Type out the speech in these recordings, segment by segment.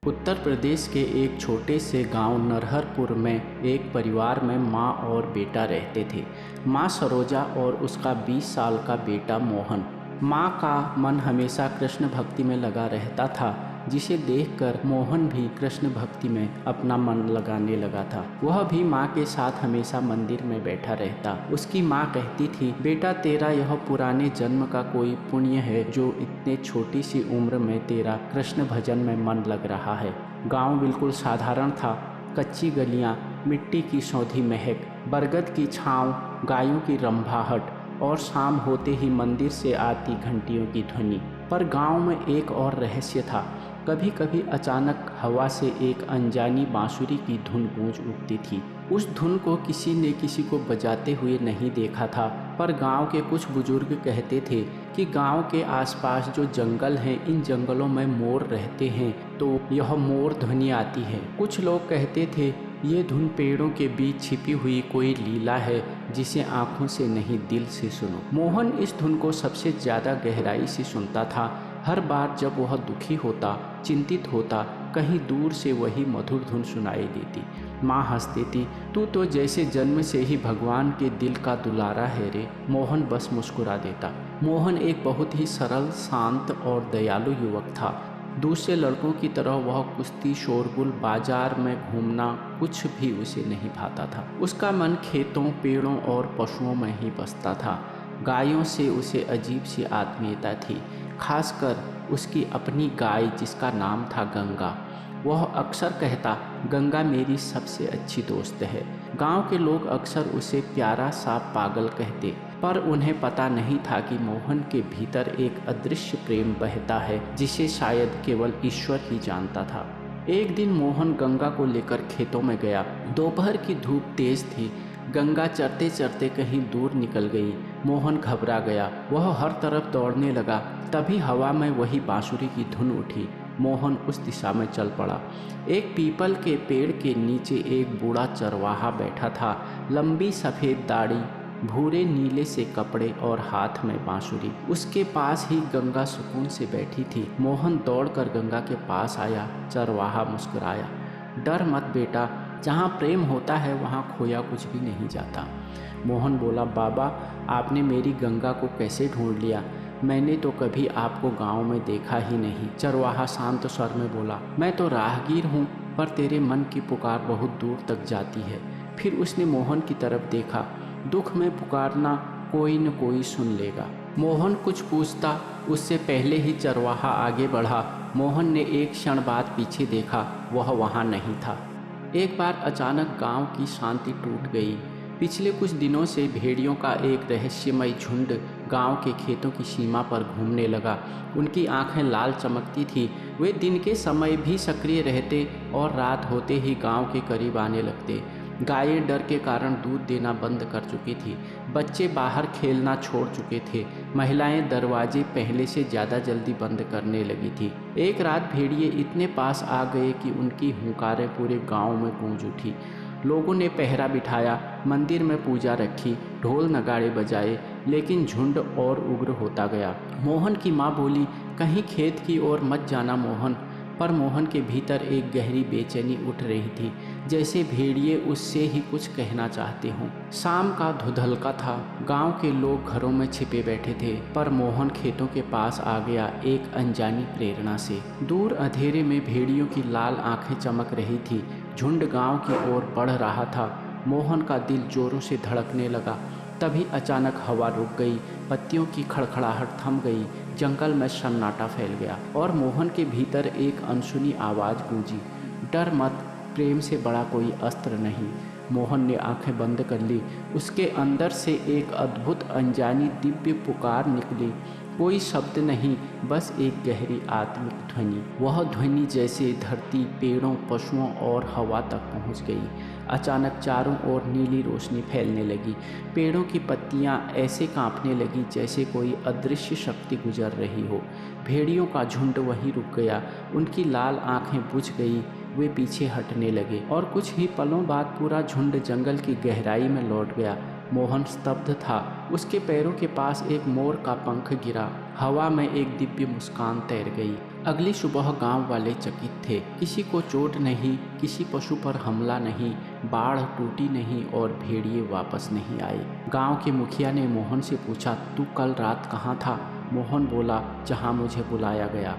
उत्तर प्रदेश के एक छोटे से गांव नरहरपुर में एक परिवार में माँ और बेटा रहते थे। माँ सरोजा और उसका 20 साल का बेटा मोहन। माँ का मन हमेशा कृष्ण भक्ति में लगा रहता था, जिसे देखकर मोहन भी कृष्ण भक्ति में अपना मन लगाने लगा था। वह भी माँ के साथ हमेशा मंदिर में बैठा रहता। उसकी माँ कहती थी, बेटा तेरा यह पुराने जन्म का कोई पुण्य है जो इतने छोटी सी उम्र में तेरा कृष्ण भजन में मन लग रहा है। गांव बिल्कुल साधारण था। कच्ची गलियां, मिट्टी की सौंधी महक, बरगद की छांव, गायों की रंभाहट और शाम होते ही मंदिर से आती घंटियों की ध्वनि। पर गांव में एक और रहस्य था। कभी कभी अचानक हवा से एक अनजानी बांसुरी की धुन गूंज उठती थी। उस धुन को किसी ने किसी को बजाते हुए नहीं देखा था, पर गांव के कुछ बुजुर्ग कहते थे कि गांव के आसपास जो जंगल हैं, इन जंगलों में मोर रहते हैं, तो यह मोर ध्वनि आती है। कुछ लोग कहते थे ये धुन पेड़ों के बीच छिपी हुई कोई लीला है, जिसे आंखों से नहीं दिल से सुनो। मोहन इस धुन को सबसे ज़्यादा गहराई से सुनता था। हर बार जब वह दुखी होता, चिंतित होता, कहीं दूर से वही मधुर धुन सुनाई देती। माँ हंस देती, तू तो जैसे जन्म से ही भगवान के दिल का दुलारा है रे। मोहन बस मुस्कुरा देता। मोहन एक बहुत ही सरल, शांत और दयालु युवक था। दूसरे लड़कों की तरह वह कुश्ती, शोरगुल, बाजार में घूमना कुछ भी उसे नहीं भाता था। उसका मन खेतों, पेड़ों और पशुओं में ही बसता था। गायों से उसे अजीब सी आत्मीयता थी, खासकर उसकी अपनी गाय जिसका नाम था गंगा। वह अक्सर कहता, गंगा मेरी सबसे अच्छी दोस्त है। गांव के लोग अक्सर उसे प्यारा सा पागल कहते, पर उन्हें पता नहीं था कि मोहन के भीतर एक अदृश्य प्रेम बहता है, जिसे शायद केवल ईश्वर ही जानता था। एक दिन मोहन गंगा को लेकर खेतों में गया। दोपहर की धूप तेज थी। गंगा चरते चरते कहीं दूर निकल गई। मोहन घबरा गया। वह हर तरफ दौड़ने लगा। तभी हवा में वही बांसुरी की धुन उठी। मोहन उस दिशा में चल पड़ा। एक पीपल के पेड़ के नीचे एक बूढ़ा चरवाहा बैठा था। लंबी सफ़ेद दाढ़ी, भूरे नीले से कपड़े और हाथ में बांसुरी। उसके पास ही गंगा सुकून से बैठी थी। मोहन दौड़कर गंगा के पास आया। चरवाहा मुस्कुराया, डर मत बेटा, जहाँ प्रेम होता है वहाँ खोया कुछ भी नहीं जाता। मोहन बोला, बाबा आपने मेरी गंगा को कैसे ढूंढ लिया? मैंने तो कभी आपको गांव में देखा ही नहीं। चरवाहा शांत स्वर में बोला, मैं तो राहगीर हूँ, पर तेरे मन की पुकार बहुत दूर तक जाती है। फिर उसने मोहन की तरफ देखा। दुख में पुकारना कोई न कोई सुन लेगा। मोहन कुछ पूछता, उससे पहले ही चरवाहा आगे बढ़ा। मोहन ने एक क्षण बाद पीछे देखा, वह वहाँ नहीं था। एक बार अचानक गांव की शांति टूट गई। पिछले कुछ दिनों से भेड़ियों का एक रहस्यमय झुंड गांव के खेतों की सीमा पर घूमने लगा। उनकी आंखें लाल चमकती थी। वे दिन के समय भी सक्रिय रहते और रात होते ही गांव के करीब आने लगते। गायें डर के कारण दूध देना बंद कर चुकी थी। बच्चे बाहर खेलना छोड़ चुके थे। महिलाएं दरवाजे पहले से ज़्यादा जल्दी बंद करने लगी थी। एक रात भेड़िए इतने पास आ गए कि उनकी हुंकारें पूरे गांव में गूंज उठी। लोगों ने पहरा बिठाया, मंदिर में पूजा रखी, ढोल नगाड़े बजाए, लेकिन झुंड और उग्र होता गया। मोहन की माँ बोली, कहीं खेत की ओर मत जाना मोहन। पर मोहन के भीतर एक गहरी बेचैनी उठ रही थी, जैसे भेड़िए उससे ही कुछ कहना चाहते हों। शाम का धुंधलका था। गांव के लोग घरों में छिपे बैठे थे, पर मोहन खेतों के पास आ गया एक अनजानी प्रेरणा से। दूर अंधेरे में भेड़ियों की लाल आंखें चमक रही थी। झुंड गांव की ओर बढ़ रहा था। मोहन का दिल जोरों से धड़कने लगा। तभी अचानक हवा रुक गई, पत्तियों की खड़खड़ाहट थम गई, जंगल में सन्नाटा फैल गया और मोहन के भीतर एक अनसुनी आवाज़ गूंजी, डर मत, प्रेम से बड़ा कोई अस्त्र नहीं। मोहन ने आंखें बंद कर ली। उसके अंदर से एक अद्भुत, अनजानी, दिव्य पुकार निकली। कोई शब्द नहीं, बस एक गहरी आत्मिक ध्वनि। वह ध्वनि जैसे धरती, पेड़ों, पशुओं और हवा तक पहुंच गई। अचानक चारों ओर नीली रोशनी फैलने लगी। पेड़ों की पत्तियां ऐसे कांपने लगी जैसे कोई अदृश्य शक्ति गुजर रही हो। भेड़ियों का झुंड वहीं रुक गया। उनकी लाल आंखें बुझ गई। वे पीछे हटने लगे और कुछ ही पलों बाद पूरा झुंड जंगल की गहराई में लौट गया। मोहन स्तब्ध था। उसके पैरों के पास एक मोर का पंख गिरा। हवा में एक दिव्य मुस्कान तैर गई। अगली सुबह गांव वाले चकित थे। किसी को चोट नहीं, किसी पशु पर हमला नहीं, बाढ़ टूटी नहीं और भेड़िए वापस नहीं आए। गांव के मुखिया ने मोहन से पूछा, तू कल रात कहाँ था? मोहन बोला, जहाँ मुझे बुलाया गया।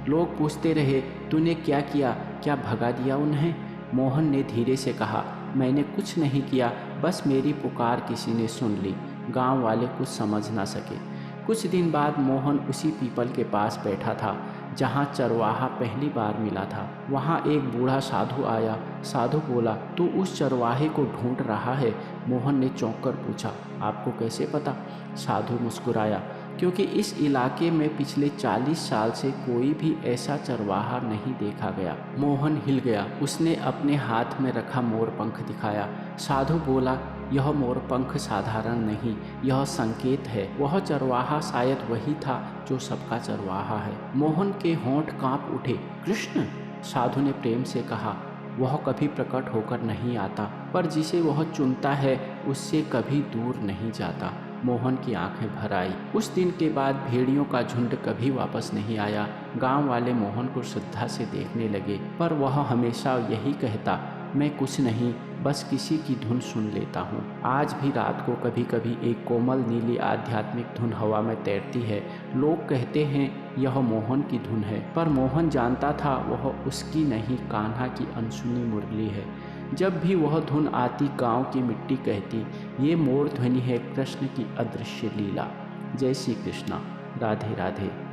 लोग पूछते रहे, तूने क्या किया? क्या भगा दिया उन्हें? मोहन ने धीरे से कहा, मैंने कुछ नहीं किया, बस मेरी पुकार किसी ने सुन ली। गांव वाले कुछ समझ ना सके। कुछ दिन बाद मोहन उसी पीपल के पास बैठा था जहाँ चरवाहा पहली बार मिला था। वहाँ एक बूढ़ा साधु आया। साधु बोला, तू उस चरवाहे को ढूंढ रहा है? मोहन ने चौंक कर पूछा, आपको कैसे पता? साधु मुस्कुराया, क्योंकि इस इलाके में पिछले 40 साल से कोई भी ऐसा चरवाहा नहीं देखा गया। मोहन हिल गया। उसने अपने हाथ में रखा मोरपंख दिखाया। साधु बोला, यह मोरपंख साधारण नहीं, यह संकेत है। वह चरवाहा शायद वही था जो सबका चरवाहा है। मोहन के होंठ कांप उठे। कृष्ण? साधु ने प्रेम से कहा, वह कभी प्रकट होकर नहीं आता, पर जिसे वह चुनता है उससे कभी दूर नहीं जाता। मोहन की आंखें भर आई। उस दिन के बाद भेड़ियों का झुंड कभी वापस नहीं आया। गांव वाले मोहन को श्रद्धा से देखने लगे, पर वह हमेशा यही कहता, मैं कुछ नहीं, बस किसी की धुन सुन लेता हूँ। आज भी रात को कभी कभी एक कोमल नीली आध्यात्मिक धुन हवा में तैरती है। लोग कहते हैं यह मोहन की धुन है, पर मोहन जानता था वह उसकी नहीं, कान्हा की अनसुनी मुरली है। जब भी वह धुन आती, गांव की मिट्टी कहती, ये मोर ध्वनि है कृष्ण की अदृश्य लीला। जय श्री कृष्णा। राधे राधे।